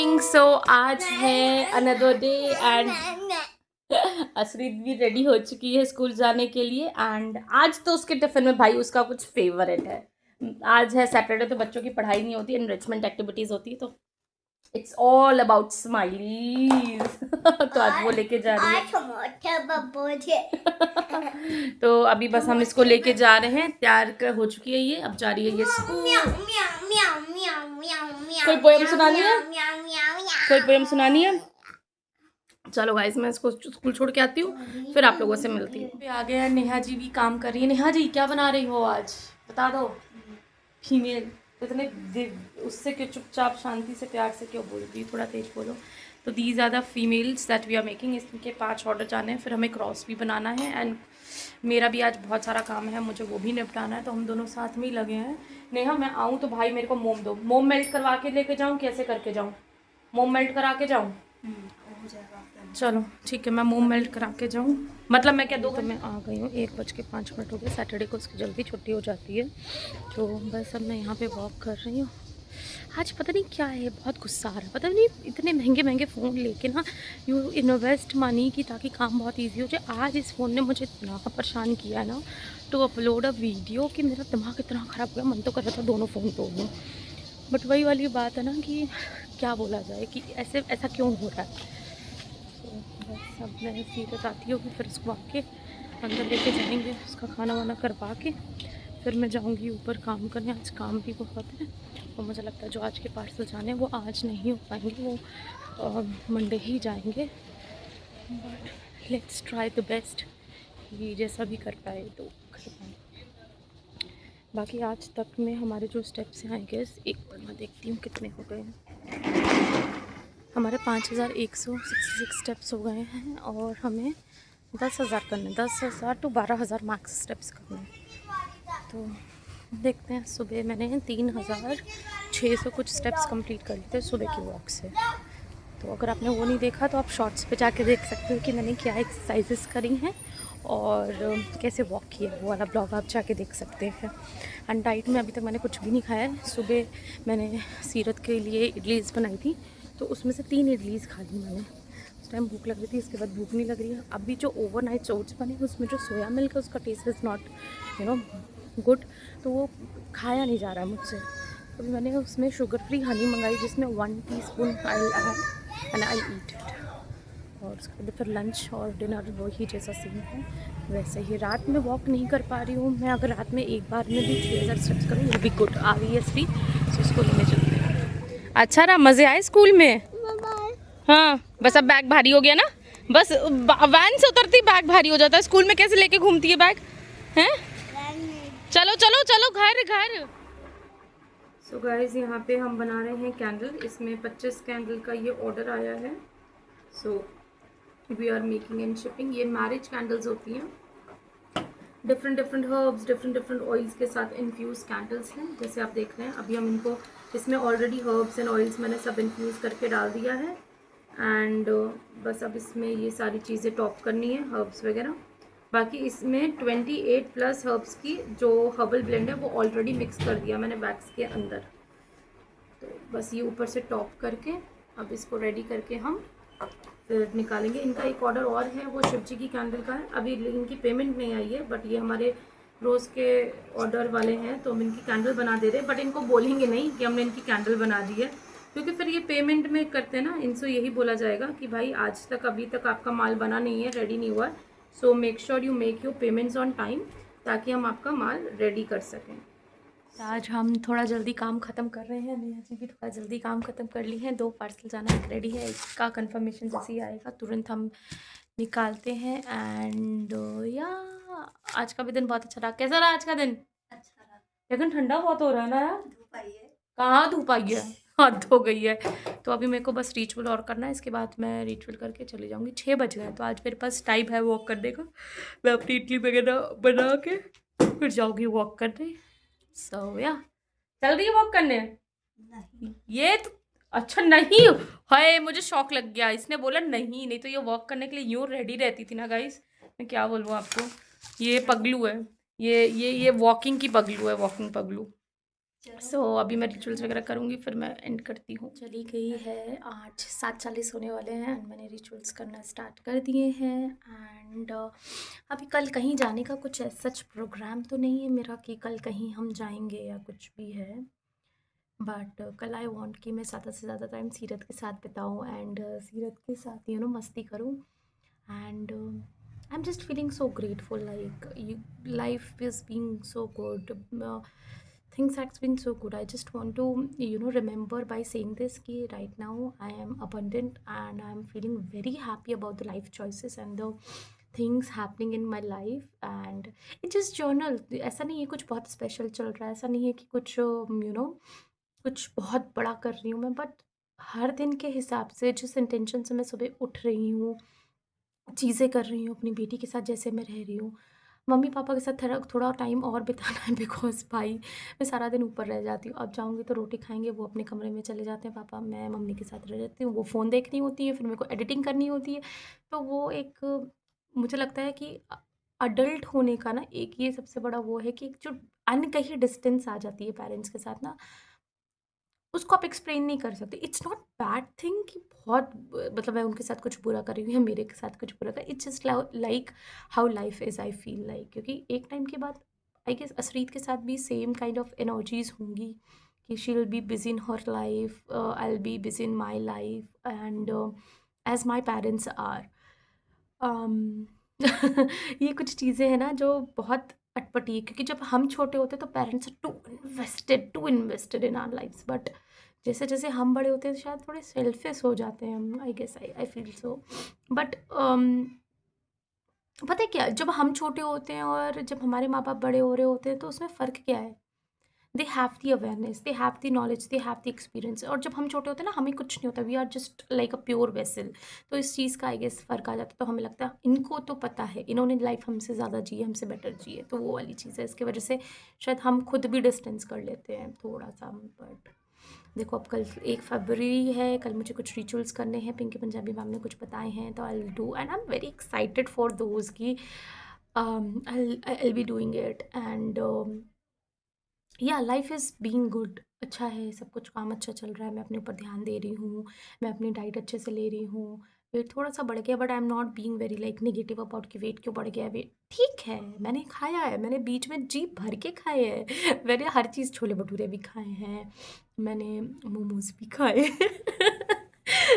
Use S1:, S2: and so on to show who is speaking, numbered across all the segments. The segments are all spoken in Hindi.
S1: मॉर्निंग। सो आज है अनदर डे एंड असरीत भी रेडी हो चुकी है स्कूल जाने के लिए। एंड आज तो उसके टिफिन में भाई उसका कुछ फेवरेट है। आज है सैटरडे, तो बच्चों की पढ़ाई नहीं होती, एनरिचमेंट एक्टिविटीज होती है, तो इट्स ऑल अबाउट स्माइलीज। तो आज वो लेके जा रही है। तो अभी बस हम इसको लेके जा रहे हैं, तैयार हो चुकी है ये, अब जा रही है ये स्कूल। कोई पोएम सुनानी है? कोई पोएम सुनानी है? चलो गाइस, मैं इसको स्कूल छोड़ के आती हूँ, फिर आप लोगों से मिलती हूँ। आ गया, नेहा जी भी काम कर रही है। नेहा जी क्या बना रही हो आज, बता दो। फीमेल इतने उससे क्यों चुपचाप शांति से प्यार से क्यों बोल रही, थोड़ा तेज बोलो। तो these are the females that we are making. इसके 5 ऑर्डर जाने हैं, फिर हमें क्रॉस भी बनाना है। एंड मेरा भी आज बहुत सारा काम है, मुझे वो भी निपटाना है, तो हम दोनों साथ में ही लगे हैं। नेहा मैं आऊँ तो भाई मेरे को मोम दो, मोम मेल्ट करवा के लेके जाऊँ, कैसे करके जाऊँ? मोम मेल्ट करा के जाऊँ? हो जाएगा। चलो ठीक है, मैं मोम मेल्ट करा के जाऊँ। मतलब मैं क्या, 2 तो मैं आ गई हूँ, 1:05 हो गए। सैटरडे को उसकी जल्दी छुट्टी हो जाती है, तो बस अब मैं यहाँ पे वॉक कर रही हूँ। आज पता नहीं क्या है, बहुत गुस्सा आ रहा है। पता नहीं इतने महंगे महंगे फ़ोन लेके ना यू इन्वेस्ट मनी की ताकि काम बहुत ईजी हो जाए। आज इस फ़ोन ने मुझे इतना परेशान किया है ना टू अपलोड अ वीडियो कि मेरा दिमाग इतना ख़राब हो गया, मन तो कर रहा था दोनों फ़ोन तोड़ दूँ। बट वही वाली बात है ना कि क्या बोला जाए कि ऐसा क्यों हो रहा है। तो बस अब मैं सीरत आती होगी, फिर उसको आके अंदर लेके जाएंगे, उसका खाना वाना करवा के फिर मैं जाऊंगी ऊपर काम करने। आज काम भी बहुत है, और मुझे लगता है जो आज के पार्सल जाने हैं वो आज नहीं हो पाएंगे, वो मंडे ही जाएंगे। But let's try the best, ये जैसा भी कर पाए तो कर पाए। बाकी आज तक में हमारे जो स्टेप्स हैं, आई गेस एक बार मैं देखती हूँ कितने हो गए हैं। हमारे 5166 स्टेप्स हो गए हैं, और हमें 10,000 करने, 10,000 to 12,000 मैक्स स्टेप्स करने हैं। तो देखते हैं। सुबह मैंने 3,600 कुछ स्टेप्स कंप्लीट कर लिए थे सुबह की वॉक से। तो अगर आपने वो नहीं देखा तो आप शॉर्ट्स पे जाके देख सकते हो कि मैंने क्या एक्सरसाइजेस करी हैं और कैसे वॉक किया, वो वाला ब्लॉग आप जाके देख सकते हैं। एंड डाइट में अभी तक मैंने कुछ भी नहीं खाया है। सुबह मैंने सीरत के लिए इडलीज़ बनाई थी, तो उसमें से 3 इडलीज़ खा ली मैंने। उस टाइम भूख लग रही थी, इसके बाद भूख नहीं लग रही है। अभी जो ओवरनाइट ओट्स बने उसमें जो सोया मिल्क है उसका टेस्ट इज़ नॉट गुड, तो वो खाया नहीं जा रहा है मुझसे। तो अभी मैंने उसमें शुगर फ्री हनी मंगाई, जिसमें 1 teaspoon I add and I eat it. और उसके बाद फिर लंच और डिनर वही जैसा सीन है वैसे ही। रात में वॉक नहीं कर पा रही हूँ मैं, अगर रात में एक बार में भी 6,000 स्टेप्स करूँ वो भी गुड। RESP तो उसको लेने चलते हैं। अच्छा रहा, मज़े आए स्कूल में? हाँ बस अब बैग भारी हो गया ना, बस वैन से उतरती बैग भारी हो जाता है। स्कूल में कैसे लेके घूमती है बैग हैं? चलो चलो चलो घर घर। सो गाइस, यहाँ पे हम बना रहे हैं कैंडल। इसमें 25 कैंडल का ये ऑर्डर आया है। So we are making and shipping. ये मैरिज कैंडल्स होती हैं, डिफरेंट हर्ब्स, डिफरेंट ऑयल्स के साथ इन्फ्यूज़ कैंडल्स हैं, जैसे आप देख रहे हैं। अभी हम इनको, इसमें ऑलरेडी हर्ब्स एंड ऑयल्स मैंने सब इन्फ्यूज़ करके डाल दिया है। एंड बस अब इसमें ये सारी चीज़ें टॉप करनी है, हर्ब्स वगैरह। बाकी इसमें 28+ हर्ब्स की जो हर्बल ब्लेंड है वो ऑलरेडी मिक्स कर दिया मैंने बैग्स के अंदर। तो बस ये ऊपर से टॉप करके अब इसको रेडी करके हम फिर निकालेंगे। इनका एक ऑर्डर और है, वो शिव जी की कैंडल का है। अभी इनकी पेमेंट नहीं आई है, बट ये हमारे रोज़ के ऑर्डर वाले हैं, तो हम इनकी कैंडल बना दे रहे हैं। बट इनको बोलेंगे नहीं कि हमने इनकी कैंडल बना दी है, क्योंकि फिर ये पेमेंट में करते हैं ना, इनसे यही बोला जाएगा कि भाई आज तक अभी तक आपका माल बना नहीं है, रेडी नहीं हुआ, so make sure you make your payments on time, ताकि हम आपका माल रेडी कर सकें। आज हम थोड़ा जल्दी काम ख़त्म कर रहे हैं, नेहा जी भी थोड़ा जल्दी काम ख़त्म कर ली हैं। 2 पार्सल जाना एक रेडी है, इसका कंफर्मेशन जैसे ही आएगा तुरंत हम निकालते हैं। एंड या आज का भी दिन बहुत अच्छा रहा। कैसा रहा आज का दिन? अच्छा रहा, लेकिन ठंडा बहुत हो रहा है ना यार। धूप आई है, कहाँ धूप आई है, हद हो गई है। तो अभी मेरे को बस रिचुअल और करना है, इसके बाद मैं रिचुअल करके चली जाऊँगी। 6 बज गए, तो आज मेरे पास टाइम है वॉक करने का। मैं अपनी इडली वगैरह बना के फिर जाऊँगी वॉक करने। सो या चल रही है वॉक करने? नहीं ये तो अच्छा नहीं है, मुझे शौक लग गया, इसने बोला नहीं तो ये वॉक करने के लिए यूँ रेडी रहती थी ना गाइस। मैं क्या बोलूँ आपको, ये पगलू है, ये वॉकिंग की पगलू है, वॉकिंग पगलू। अभी मैं रिचुअल्स वगैरह करूँगी, फिर मैं एंड करती हूँ। चली गई है 8, 7:40 होने वाले हैं एंड मैंने रिचुअल्स करना स्टार्ट कर दिए हैं। एंड अभी कल कहीं जाने का कुछ सच प्रोग्राम तो नहीं है मेरा कि कल कहीं हम जाएंगे या कुछ भी है, बट कल आई वांट कि मैं ज़्यादा से ज़्यादा टाइम सीरत के साथ बिताऊँ एंड सीरत के साथ मस्ती करूँ। And I am just feeling so grateful, like life is being so good, things has been so good. I just want to remember by saying this कि right now I am abundant and I am feeling very happy about the life choices and the things happening in my life. And it just journal, ऐसा नहीं है कुछ बहुत स्पेशल चल रहा है, ऐसा नहीं है कि कुछ कुछ बहुत बड़ा कर रही हूँ मैं, बट हर दिन के हिसाब से जिस इंटेंशन से मैं सुबह उठ रही हूँ, चीज़ें कर रही हूँ, अपनी बेटी के साथ जैसे मैं रह रही हूँ, मम्मी पापा के साथ थोड़ा थोड़ा टाइम और बिताना है बिकॉज़ भाई मैं सारा दिन ऊपर रह जाती हूँ। अब जाऊँगी तो रोटी खाएँगे, वो अपने कमरे में चले जाते हैं पापा, मैं मम्मी के साथ रह जाती हूँ। वो फ़ोन देखनी होती है, फिर मेरे को एडिटिंग करनी होती है। तो वो एक मुझे लगता है कि अडल्ट होने का ना एक ये सबसे बड़ा वो है कि एक जो अनकही डिस्टेंस आ जाती है पेरेंट्स के साथ ना, उसको आप एक्सप्लेन नहीं कर सकते। इट्स नॉट बैड थिंग कि बहुत मतलब मैं उनके साथ कुछ बुरा कर रही हूँ या मेरे के साथ कुछ बुरा कर, it's just like how life is, I feel like. क्योंकि एक टाइम के बाद आई गेस असरीत के साथ भी सेम काइंड ऑफ एनर्जीज़ होंगी कि she will be busy in her life, I will be busy in my life and as my parents are. ये कुछ चीज़ें हैं ना जो बहुत अटपटी है, क्योंकि जब हम छोटे होते हैं तो parents are too invested in our lifes, but जैसे जैसे हम बड़े होते हैं शायद थोड़े सेल्फिश हो जाते हैं हम, I guess I feel so. But पता है क्या, जब हम छोटे होते हैं और जब हमारे माँ बाप बड़े हो रहे होते हैं तो उसमें फ़र्क क्या है, they have the awareness, they have the knowledge, they have the experience. और जब हम छोटे होते हैं ना, हमें कुछ नहीं होता, we are just like a pure vessel. तो इस चीज़ का आई गेस फ़र्क आ जाता है, तो हमें लगता है इनको तो पता है, इन्होंने लाइफ हमसे ज़्यादा जी है, हमसे बेटर जी है, तो वो वाली चीज़ है। इसकी वजह से शायद हम खुद भी डिस्टेंस कर लेते हैं थोड़ा सा। बट देखो, अब कल 1 फरवरी है, कल मुझे कुछ रिचुअल्स करने हैं, पिंकी पंजाबी मैम ने कुछ बताए हैं, तो I will do and I am very excited for those की I will be doing it. And या लाइफ इज़ बीइंग गुड, अच्छा है, सब कुछ काम अच्छा चल रहा है, मैं अपने ऊपर ध्यान दे रही हूँ, मैं अपनी डाइट अच्छे से ले रही हूँ। वेट थोड़ा सा बढ़ गया, but I am not being very like negative about कि वेट क्यों बढ़ गया है। वेट ठीक है, मैंने खाया है, मैंने बीच में जी भर के खाए हैं मैंने हर चीज़, छोले भटूरे भी खाए हैं, मैंने मोमोज भी खाए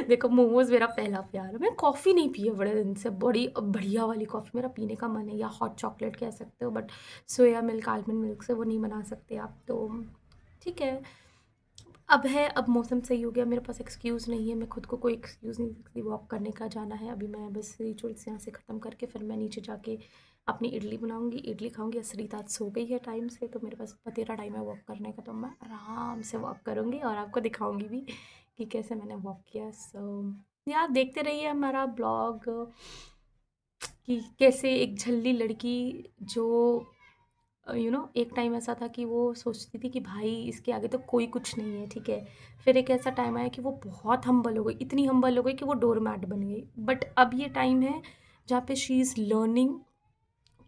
S1: देखो, मोमोज मेरा पहला प्यार है। मैं कॉफ़ी नहीं पी है बड़े दिन से, बड़ी बढ़िया वाली कॉफ़ी मेरा पीने का मन है, या हॉट चॉकलेट कह सकते हो, but soya milk, almond milk से वो नहीं बना सकते आप, तो ठीक है। अब है, अब मौसम सही हो गया, मेरे पास एक्सक्यूज़ नहीं है, मैं खुद को कोई एक्सक्यूज़ नहीं दे सकती, वॉक करने का जाना है। अभी मैं बस रिचुअल्स यहाँ से ख़त्म करके फिर मैं नीचे जाके अपनी इडली बनाऊँगी, इडली खाऊँगी। असरीत आज सो गई है टाइम से, तो मेरे पास बतेरा टाइम है वॉक करने का, तो मैं आराम से वॉक करूँगी और आपको दिखाऊँगी भी कि कैसे मैंने वॉक किया। सो यार, देखते रहिए हमारा ब्लॉग कि कैसे एक झल्ली लड़की जो एक टाइम ऐसा था कि वो सोचती थी कि भाई इसके आगे तो कोई कुछ नहीं है, ठीक है। फिर एक ऐसा टाइम आया कि वो बहुत हम्बल हो गई, इतनी हम्बल हो गई कि वो डोरमैट बन गई। बट अब ये टाइम है जहाँ पे शी इज़ लर्निंग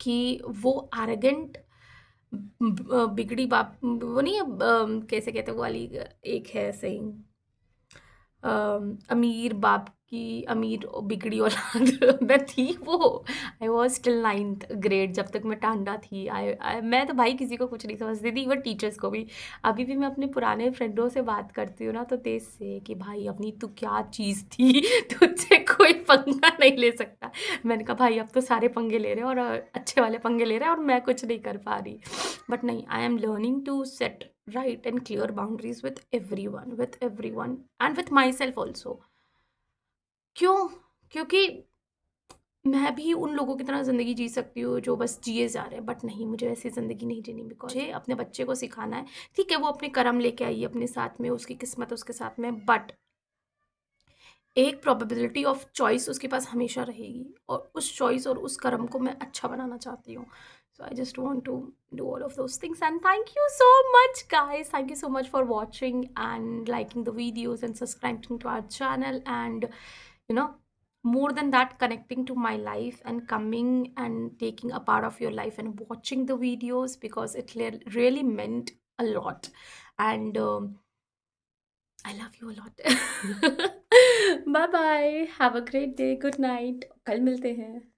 S1: कि वो एरोगेंट बिगड़ी बाप वो नहीं है, कैसे कहते हैं वो वाली, एक है सही, अमीर बाप की अमीर बिगड़ी औलाद मैं थी वो। I was till 9th grade, जब तक मैं टांडा थी। मैं तो भाई किसी को कुछ नहीं समझती थी, इवन टीचर्स को भी। अभी भी मैं अपने पुराने फ्रेंडों से बात करती हूँ ना, तो तेज से कि भाई अपनी तू क्या चीज़ थी तुझसे कोई पंगा नहीं ले सकता। मैंने कहा भाई अब तो सारे पंगे ले रहे हैं, और अच्छे वाले पंगे ले रहे हैं, और मैं कुछ नहीं कर पा रही। बट नहीं, I am learning to set right and clear boundaries with everyone and with myself also। क्यों? क्योंकि मैं भी उन लोगों की तरह ज़िंदगी जी सकती हूँ जो बस जिए जा रहे हैं, बट नहीं, मुझे ऐसी ज़िंदगी नहीं जीनी। बिकॉज मुझे अपने बच्चे को सिखाना है, ठीक है, वो अपने कर्म लेके आई है अपने साथ में, उसकी किस्मत उसके साथ में, बट एक प्रोबेबिलिटी ऑफ चॉइस उसके पास हमेशा रहेगी, और उस चॉइस और उस कर्म को मैं अच्छा बनाना चाहती हूँ। So I just want to do all of those things, and thank you so much guys, thank you so much for watching and liking the videos and subscribing to our channel, and you know, more than that, connecting to my life and coming and taking a part of your life and watching the videos, because it really meant a lot. And I love you a lot. Bye bye, have a great day, good night, कल मिलते हैं।